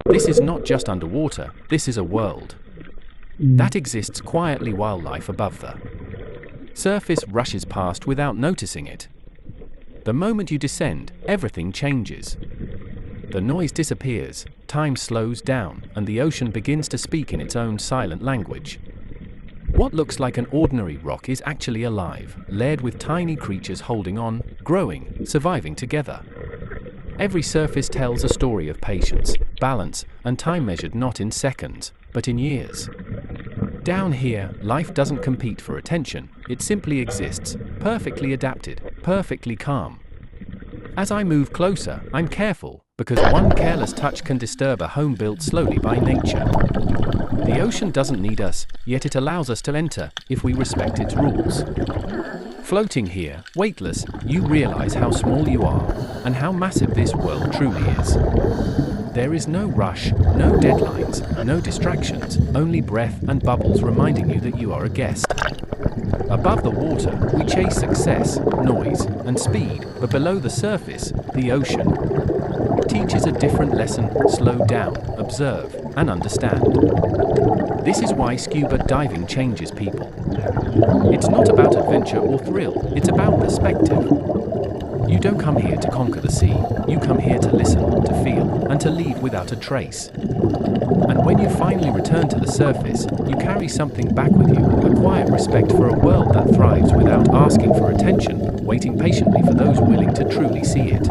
This is not just underwater, this is a world that exists quietly while life above the surface rushes past without noticing it. The moment you descend, everything changes. The noise disappears, time slows down, and the ocean begins to speak in its own silent language. What looks like an ordinary rock is actually alive, layered with tiny creatures holding on, growing, surviving together. Every surface tells a story of patience, balance, and time measured not in seconds, but in years. Down here, life doesn't compete for attention, it simply exists, perfectly adapted, perfectly calm. As I move closer, I'm careful, because one careless touch can disturb a home built slowly by nature. The ocean doesn't need us, yet it allows us to enter, if we respect its rules. Floating here, weightless, you realize how small you are, and how massive this world truly is. There is no rush, no deadlines, no distractions, only breath and bubbles reminding you that you are a guest. Above the water, we chase success, noise, and speed, but below the surface, the ocean teaches a different lesson: slow down, observe, and understand. This is why scuba diving changes people. It's not about adventure or thrill, it's about perspective. You don't come here to conquer the sea, you come here to listen, to feel, and to leave without a trace. And when you finally return to the surface, you carry something back with you, a quiet respect for a world that thrives without asking for attention, waiting patiently for those willing to truly see it.